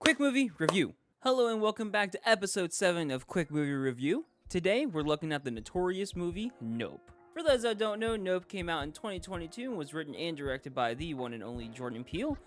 Quick Movie Review. Hello and welcome back to episode 7 of Quick Movie Review. Today we're looking at the notorious movie Nope. For those that don't know, Nope came out in 2022 and was written and directed by the one and only Jordan Peele.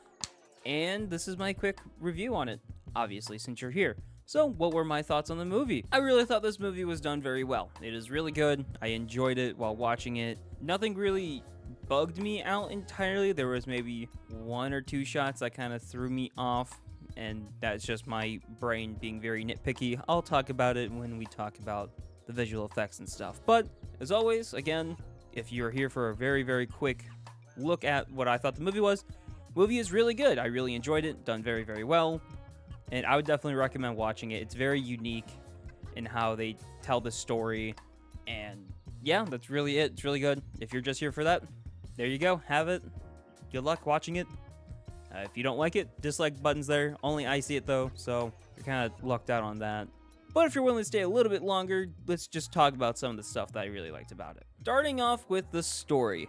And this is my quick review on it, obviously, since you're here. So, what were my thoughts on the movie? I really thought this movie was done very well. It is really good. I enjoyed it while watching it. Nothing really bugged me out entirely. There was maybe one or two shots that kind of threw me off, and that's just my brain being very nitpicky. I'll talk about it when we talk about the visual effects and stuff. But, as always, again, if you're here for a very, very quick look at what I thought the movie was, movie is really good. I really enjoyed it, done very, very well, and I would definitely recommend watching it. It's very unique in how they tell the story, and yeah, that's really it. It's really good. If you're just here for that, there you go. Have it. Good luck watching it. If you don't like it, dislike button's there. Only I see it though, so you're kind of lucked out on that. But if you're willing to stay a little bit longer, let's just talk about some of the stuff that I really liked about it. Starting off with the story.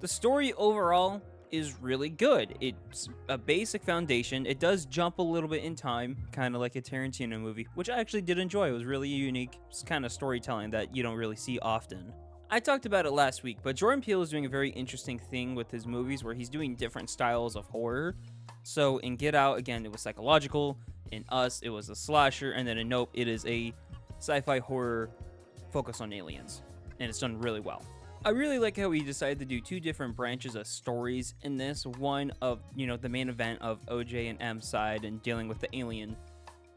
The story overall is really good. It's a basic foundation. It does jump a little bit in time, kind of like a Tarantino movie, which I actually did enjoy. It was really unique. It's kind of storytelling that you don't really see often. I talked about it last week, but Jordan Peele is doing a very interesting thing with his movies where he's doing different styles of horror. So in Get Out, again, it was psychological. In Us, it was a slasher. And then in Nope, it is a sci-fi horror focused on aliens. And it's done really well. I really like how he decided to do two different branches of stories in this. One of, the main event of OJ and M's side and dealing with the alien.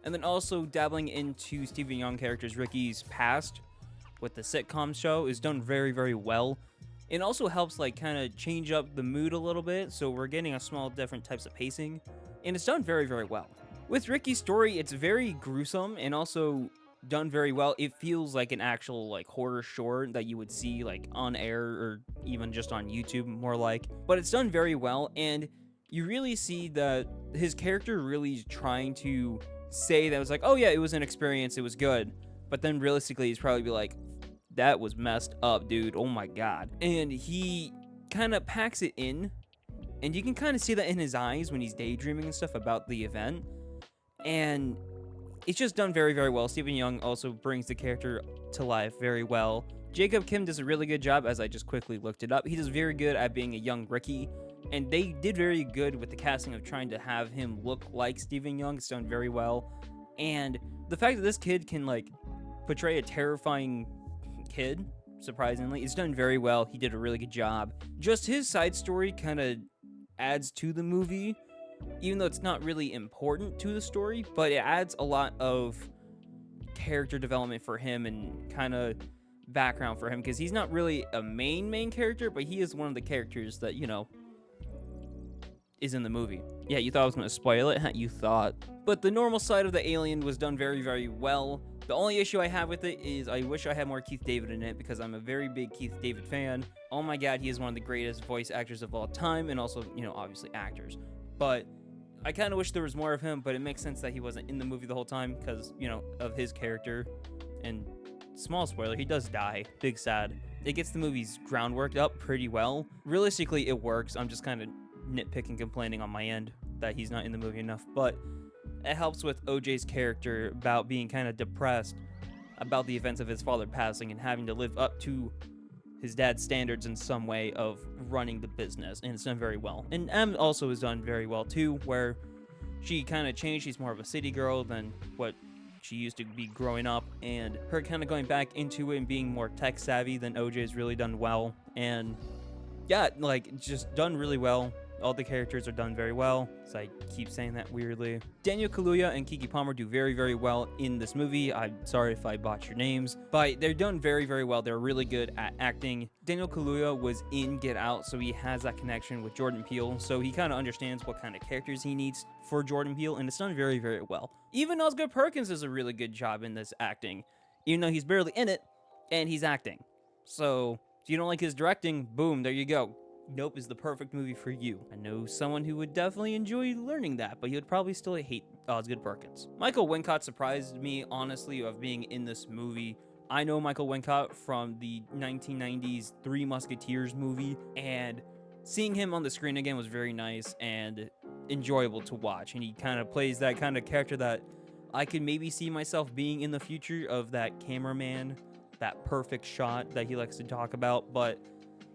And then also dabbling into Stephen Young character's Ricky's past with the sitcom show is done very, very well. It also helps kind of change up the mood a little bit. So we're getting a small different types of pacing. And it's done very, very well. With Ricky's story, it's very gruesome and also done very well. It feels like an actual horror short that you would see on air or even just on YouTube more like. But it's done very well, and you really see that his character really is trying to say that it was oh yeah, it was an experience, it was good. But then realistically he's probably be like, that was messed up, dude. Oh my god. And he kind of packs it in, and you can kind of see that in his eyes when he's daydreaming and stuff about the event. And it's just done very, very well. Stephen Young also brings the character to life very well. Jacob Kim does a really good job, as I just quickly looked it up. He does very good at being a young Ricky, and they did very good with the casting of trying to have him look like Stephen Young. It's done very well. And the fact that this kid can, portray a terrifying kid, surprisingly, it's done very well. He did a really good job. Just his side story kind of adds to the movie, even though it's not really important to the story, but it adds a lot of character development for him and kind of background for him, because he's not really a main character, but he is one of the characters that, is in the movie. Yeah, you thought I was going to spoil it? You thought. But the normal side of the alien was done very, very well. The only issue I have with it is I wish I had more Keith David in it, because I'm a very big Keith David fan. Oh my god, he is one of the greatest voice actors of all time, and also, obviously actors. But I kind of wish there was more of him, but it makes sense that he wasn't in the movie the whole time because, of his character. And small spoiler, he does die. Big sad. It gets the movie's groundwork up pretty well. Realistically, it works. I'm just kind of nitpicking, complaining on my end that he's not in the movie enough. But it helps with OJ's character about being kind of depressed about the events of his father passing and having to live up to his dad's standards in some way of running the business, and it's done very well. And M also is done very well too, where she kind of changed. She's more of a city girl than what she used to be growing up, and her kind of going back into it and being more tech savvy than OJ's really done well. And yeah, just done really well. All the characters are done very well, so I keep saying that weirdly. Daniel Kaluuya and Keke Palmer do very, very well in this movie. I'm sorry if I botched your names, but they're done very, very well. They're really good at acting. Daniel Kaluuya was in Get Out, so he has that connection with Jordan Peele, so he kind of understands what kind of characters he needs for Jordan Peele, and it's done very, very well. Even Osgood Perkins does a really good job in this acting, even though he's barely in it, and he's acting. So if you don't like his directing, boom, there you go. Nope is the perfect movie for you. I know someone who would definitely enjoy learning that, but he would probably still hate Osgood Perkins. Michael Wincott surprised me, honestly, of being in this movie. I know Michael Wincott from the 1990s Three Musketeers movie, and seeing him on the screen again was very nice, and enjoyable to watch, and he kind of plays that kind of character that I could maybe see myself being in the future, of that cameraman, that perfect shot that he likes to talk about. But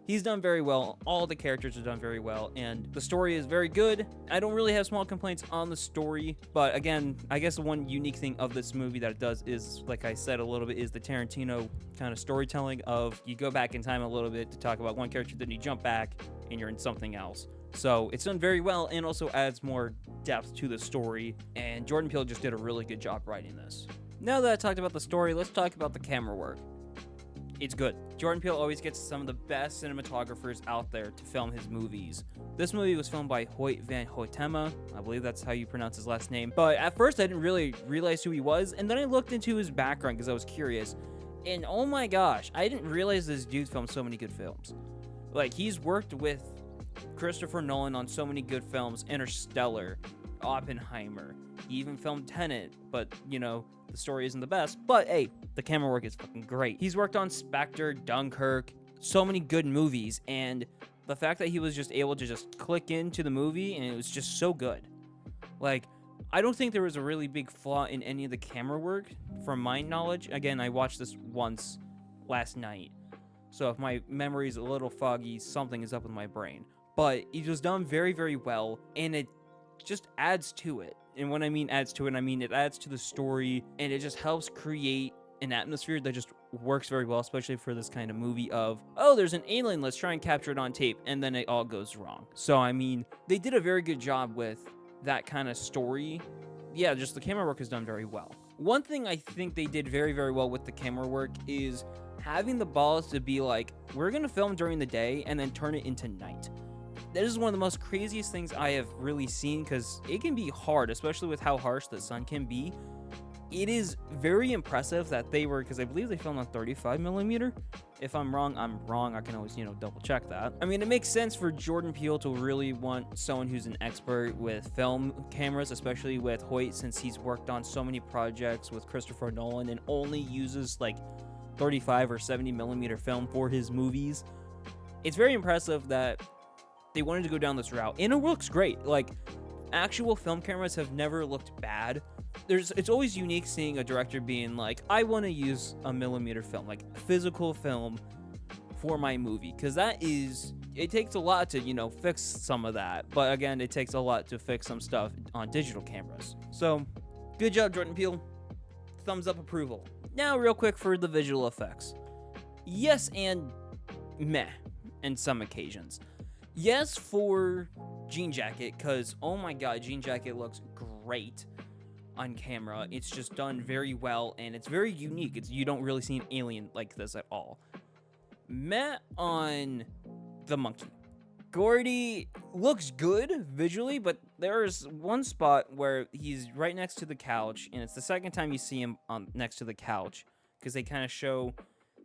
he's done very well. All the characters are done very well, and the story is very good. I don't really have small complaints on the story, but again, I guess the one unique thing of this movie that it does is, like I said a little bit, is the Tarantino kind of storytelling of you go back in time a little bit to talk about one character, then you jump back and you're in something else. So it's done very well, and also adds more depth to the story, and Jordan Peele just did a really good job writing this. Now that I talked about the story, let's talk about the camera work. It's good. Jordan Peele always gets some of the best cinematographers out there to film his movies. This movie was filmed by Hoyt van Hoytema. I believe that's how you pronounce his last name. But at first I didn't really realize who he was, and then I looked into his background because I was curious. And oh my gosh, I didn't realize this dude filmed so many good films. Like, he's worked with Christopher Nolan on so many good films. Interstellar, Oppenheimer. He even filmed Tenet, but, you know, the story isn't the best. But, hey, the camera work is fucking great. He's worked on Spectre, Dunkirk, so many good movies, and the fact that he was just able to just click into the movie, and it was just so good. Like, I don't think there was a really big flaw in any of the camera work, from my knowledge. Again, I watched this once last night, so if my memory is a little foggy, something is up with my brain. But it was done very, very well, and it just adds to it. And when I mean adds to it, I mean it adds to the story, and it just helps create an atmosphere that just works very well, especially for this kind of movie of, oh, there's an alien, let's try and capture it on tape, and then it all goes wrong. So, I mean, they did a very good job with that kind of story. Yeah, just the camera work is done very well. One thing I think they did very, very well with the camera work is having the balls to be like, we're going to film during the day and then turn it into night. That is one of the most craziest things I have really seen, because it can be hard, especially with how harsh the sun can be. It is very impressive that they were, because I believe they filmed on 35mm. If I'm wrong, I'm wrong. I can always, double check that. I mean, it makes sense for Jordan Peele to really want someone who's an expert with film cameras, especially with Hoyt, since he's worked on so many projects with Christopher Nolan and only uses like 35 or 70mm film for his movies. It's very impressive that they wanted to go down this route, and it looks great. Like, actual film cameras have never looked bad. It's always unique seeing a director being like, I want to use a millimeter film, like physical film, for my movie, because it takes a lot to, fix some of that. But again, it takes a lot to fix some stuff on digital cameras. So, good job, Jordan Peele. Thumbs up approval. Now, real quick for the visual effects. Yes and meh in some occasions. Yes for Jean Jacket, because, oh my god, Jean Jacket looks great on camera. It's just done very well, and it's very unique. You don't really see an alien like this at all. Meh on the monkey. Gordy looks good visually, but there's one spot where he's right next to the couch, and it's the second time you see him next to the couch, because they kind of show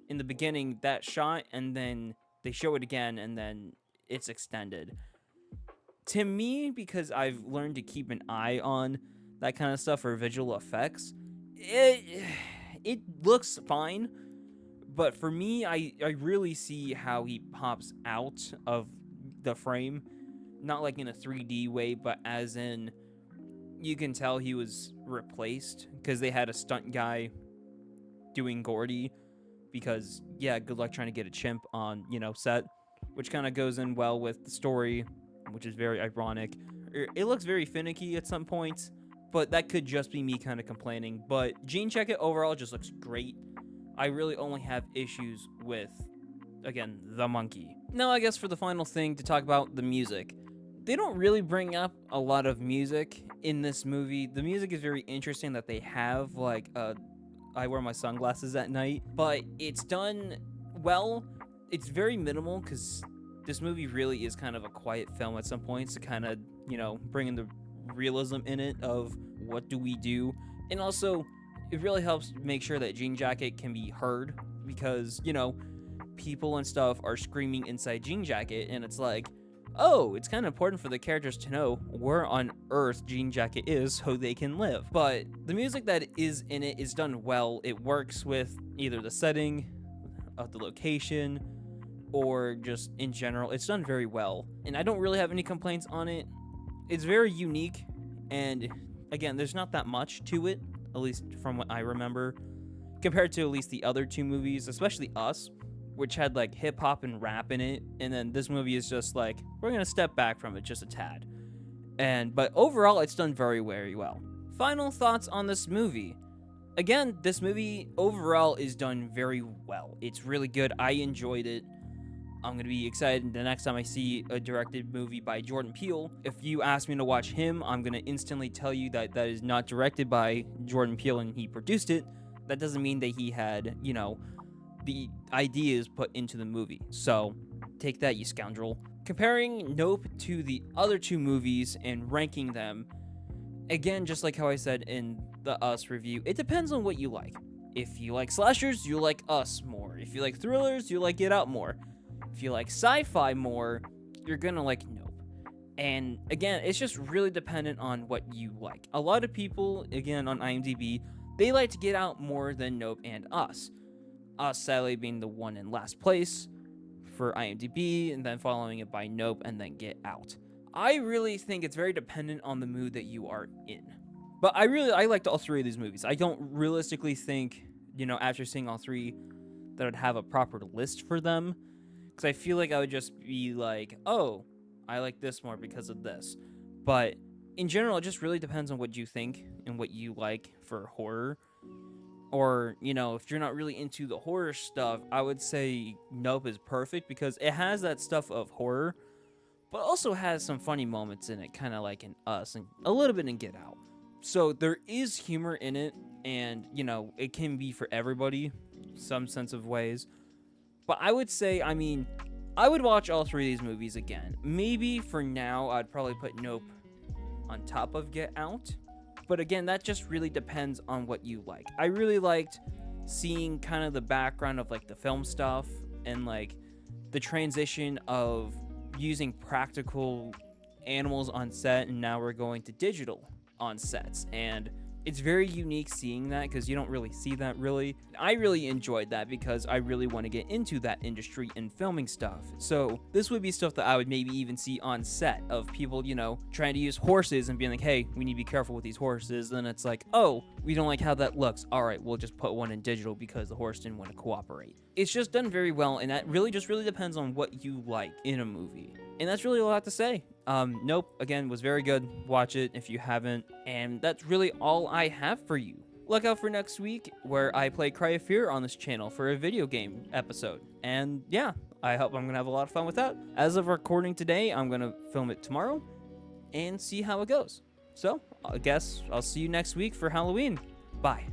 in the beginning that shot, and then they show it again, and then it's extended. To me, because I've learned to keep an eye on that kind of stuff for visual effects, it looks fine, but for me, I really see how he pops out of the frame, not like in a 3D way, but as in, you can tell he was replaced, because they had a stunt guy doing Gordy, because, yeah, good luck trying to get a chimp on, set, which kind of goes in well with the story, which is very ironic. It looks very finicky at some points, but that could just be me kind of complaining. But Jean Jacket overall just looks great. I really only have issues with, again, the monkey. Now, I guess for the final thing to talk about, the music. They don't really bring up a lot of music in this movie. The music is very interesting that they have, like, I wear my sunglasses at night, but it's done well. It's very minimal, because this movie really is kind of a quiet film at some points to kind of, bring in the realism in it of what do we do. And also, it really helps make sure that Jean Jacket can be heard, because, people and stuff are screaming inside Jean Jacket, and it's like, oh, it's kind of important for the characters to know where on earth Jean Jacket is so they can live. But the music that is in it is done well. It works with either the setting of the location or just in general. It's done very well, and I don't really have any complaints on it. it's very unique, and again, there's not that much to it, at least from what I remember, compared to at least the other two movies, especially Us, which had like hip hop and rap in it, and then this movie is just like, we're gonna step back from it just a tad. But overall, it's done very, very well. Final thoughts on this movie. Again, this movie overall is done very well. It's really good. I enjoyed it. I'm going to be excited the next time I see a directed movie by Jordan Peele. If you ask me to watch him, I'm going to instantly tell you that that is not directed by Jordan Peele and he produced it. That doesn't mean that he had, the ideas put into the movie. So, take that, you scoundrel. Comparing Nope to the other two movies and ranking them, again, just like how I said in the Us review, it depends on what you like. If you like slashers, you like Us more. If you like thrillers, you like Get Out more. If you like sci-fi more, you're gonna like Nope. And again, it's just really dependent on what you like. A lot of people, again, on IMDb, they like to Get Out more than Nope and Us. Us, sadly, being the one in last place for IMDb, and then following it by Nope, and then Get Out. I really think it's very dependent on the mood that you are in. But I liked all three of these movies. I don't realistically think, after seeing all three, that I'd have a proper list for them. Because I feel like I would just be like, oh, I like this more because of this. But in general, it just really depends on what you think and what you like for horror. Or, if you're not really into the horror stuff, I would say Nope is perfect because it has that stuff of horror, but also has some funny moments in it, kind of like in Us and a little bit in Get Out. So there is humor in it, and, it can be for everybody, some sense of ways. But I would say, I would watch all three of these movies again. Maybe for now, I'd probably put Nope on top of Get Out. But again, that just really depends on what you like. I really liked seeing kind of the background of like the film stuff and like the transition of using practical animals on set, and now we're going to digital on sets. And it's very unique seeing that because you don't really see that really. I really enjoyed that because I really want to get into that industry and filming stuff. So this would be stuff that I would maybe even see on set of people, trying to use horses and being like, hey, we need to be careful with these horses. Then it's like, oh, we don't like how that looks. All right, we'll just put one in digital because the horse didn't want to cooperate. It's just done very well, and that really depends on what you like in a movie. And that's really all I have to say. Nope, again, was very good. Watch it if you haven't. And that's really all I have for you. Look out for next week where I play Cry of Fear on this channel for a video game episode. And yeah, I hope I'm going to have a lot of fun with that. As of recording today, I'm going to film it tomorrow and see how it goes. So, I guess I'll see you next week for Halloween. Bye.